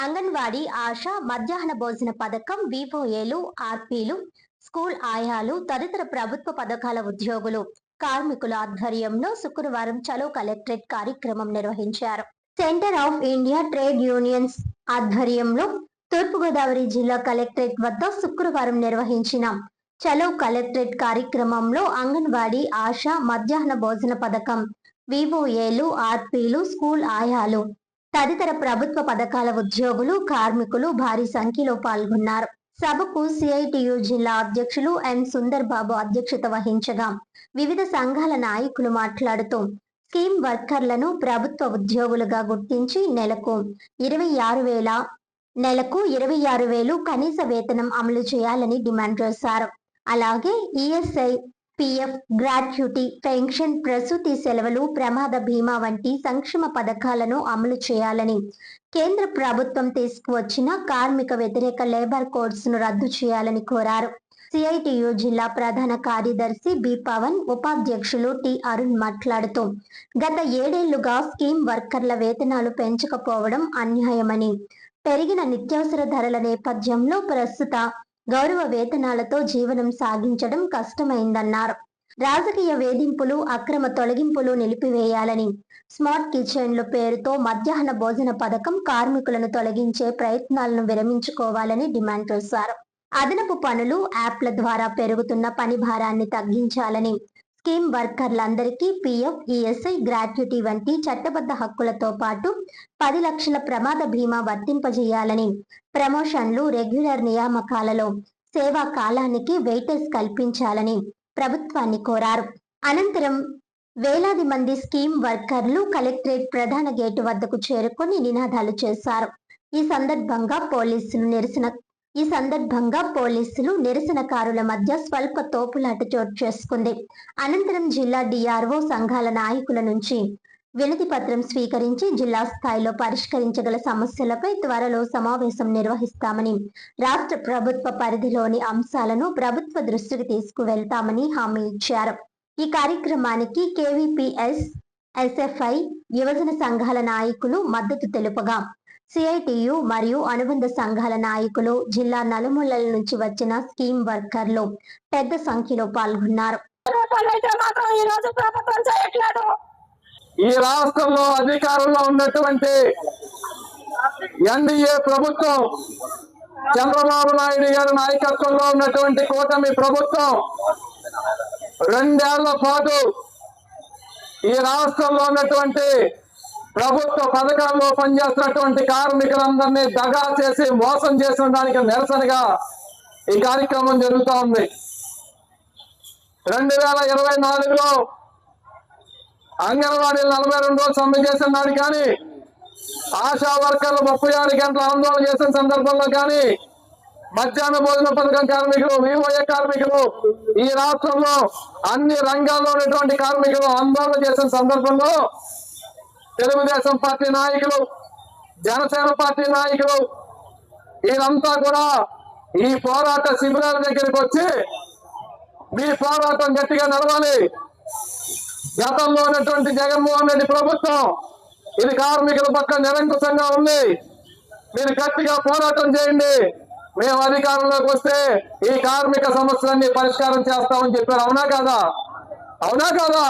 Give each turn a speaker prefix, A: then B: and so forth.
A: అంగన్వాడీ ఆశ మధ్యాహ్న భోజన పథకం వివోఏలు ఆర్పీలు స్కూల్ ఆయాలు తదితర ప్రభుత్వ పథకాల ఉద్యోగులు కార్మికుల ఆధ్వర్యంలో శుక్రవారం చలో కలెక్టరేట్ కార్యక్రమం నిర్వహించారు. Centre of India trade unions ఆధ్వర్యంలో తూర్పుగోదావరి జిల్లా కలెక్టరేట్ వద్ద శుక్రవారం నిర్వహించిన చలో కలెక్టరేట్ కార్యక్రమంలో అంగన్వాడీ ఆశ మధ్యాహ్న భోజన పథకం వివోఏలు ఆర్పీలు స్కూల్ ఆయాలు తదితర ప్రభుత్వ పథకాల ఉద్యోగులు కార్మికులు భారీ సంఖ్యలో పాల్గొన్నారు. సభకు సిఐటియు జిల్లా అధ్యక్షులు ఎన్ సుందర్ బాబు అధ్యక్షత వహించగా వివిధ సంఘాల నాయకులు మాట్లాడుతూ స్కీమ్ వర్కర్లను ప్రభుత్వ ఉద్యోగులుగా గుర్తించి నెలకు 26,000 కనీస వేతనం అమలు చేయాలని డిమాండ్ చేశారు. అలాగే ఈఎస్ఐ, పిఎఫ్, గ్రాట్యుటీ, పెన్షన్, ప్రసూతి సెలవులు, ప్రమాద బీమా వంటి సంక్షేమ పథకాలను అమలు చేయాలని, కేంద్ర ప్రభుత్వం తీసుకువచ్చిన కార్మిక వ్యతిరేక లేబర్ కోడ్స్ ను రద్దు చేయాలని కోరారు. సిఐటియు జిల్లా ప్రధాన కార్యదర్శి బి పవన్, ఉపాధ్యక్షులు టి అరుణ్ మాట్లాడుతూ గత 7 ఏళ్లుగా స్కీమ్ వర్కర్ల వేతనాలు పెంచకపోవడం అన్యాయమని, పెరిగిన నిత్యావసర ధరల నేపథ్యంలో ప్రస్తుత గౌరవ వేతనాలతో జీవనం సాగించడం కష్టమైందన్నారు. రాజకీయ వేధింపులు, అక్రమ తొలగింపులు నిలిపివేయాలని, స్మార్ట్ కిచెన్లు పేరుతో మధ్యాహ్న భోజన పథకం కార్మికులను తొలగించే ప్రయత్నాలను విరమించుకోవాలని డిమాండ్ చేశారు. అదనపు పనులు, యాప్ల ద్వారా పెరుగుతున్న పని భారాన్ని తగ్గించాలని, స్కీమ్ వర్కర్లందరికీ పిఎఫ్, ఈఎస్ఐ, గ్రాట్యుటీ వంటి చట్టబద్ధ హక్కులతో పాటు 10 లక్షల ప్రమాద బీమా వర్తింపజేయాలని, ప్రమోషన్లు, రెగ్యులర్ నియామకాలలో సేవా కాలానికి వెయిటేజ్ కల్పించాలని ప్రభుత్వాన్ని కోరారు. అనంతరం వేలాది మంది స్కీమ్ వర్కర్లు కలెక్టరేట్ ప్రధాన గేటు వద్దకు చేరుకొని నినాదాలు చేశారు. ఈ సందర్భంగా పోలీసులు నిరసనకారుల మధ్య స్వల్ప తోపులాట చోటు చేసుకుంది. అనంతరం జిల్లా డిఆర్ఓ సంఘాల నాయకుల నుంచి వినతి పత్రం స్వీకరించి జిల్లా స్థాయిలో పరిష్కరించగల సమస్యలపై త్వరలో సమావేశం నిర్వహిస్తామని, రాష్ట్ర ప్రభుత్వ పరిధిలోని అంశాలను ప్రభుత్వ దృష్టికి తీసుకువెళ్తామని హామీ ఇచ్చారు. ఈ కార్యక్రమానికి కేవీపీఎస్, ఎస్ఎఫ్ఐ, యువజన సంఘాల నాయకులు మద్దతు తెలుపగా సిఐటియు మరియు అనుబంధ సంఘాల నాయకులు, జిల్లా నలుమూలల నుంచి వచ్చిన స్కీమ్ వర్కర్లు పెద్ద సంఖ్యలో పాల్గొన్నారు.
B: ఈ రాష్ట్రంలో అధికారంలో ఉన్నటువంటి ఎన్డీఏ ప్రభుత్వం, చంద్రబాబు నాయుడు గారి నాయకత్వంలో ఉన్నటువంటి కూటమి ప్రభుత్వం 2 ఏళ్ల పాటు ఈ రాష్ట్రంలో ఉన్నటువంటి ప్రభుత్వ పథకాల్లో పనిచేస్తున్నటువంటి కార్మికులందరినీ దగా చేసి మోసం చేసిన దానికి నిరసనగా ఈ కార్యక్రమం జరుగుతూ ఉంది. 2024లో అంగన్వాడీలు 42 రోజులు సమ్మె చేస్తున్నాడు కానీ, ఆశా వర్కర్లు 36 గంటల ఆందోళన చేసిన సందర్భంలో కానీ, మధ్యాహ్న భోజన పథకం కార్మికులు, వివోఏ కార్మికులు, ఈ రాష్ట్రంలో అన్ని రంగాల్లో ఉన్నటువంటి కార్మికులు ఆందోళన చేసిన సందర్భంలో తెలుగుదేశం పార్టీ నాయకులు, జనసేన పార్టీ నాయకులు వీరంతా కూడా ఈ పోరాట శిబిరాల దగ్గరికి వచ్చి మీ పోరాటం గట్టిగా నడవాలి, గతంలో ఉన్నటువంటి జగన్మోహన్ రెడ్డి ప్రభుత్వం ఇది కార్మికుల పక్క నిరంకుశంగా ఉంది, మీరు గట్టిగా పోరాటం చేయండి, మేము అధికారంలోకి వస్తే ఈ కార్మిక సమస్యలన్నీ పరిష్కారం చేస్తామని చెప్పారు. అవునా కాదా?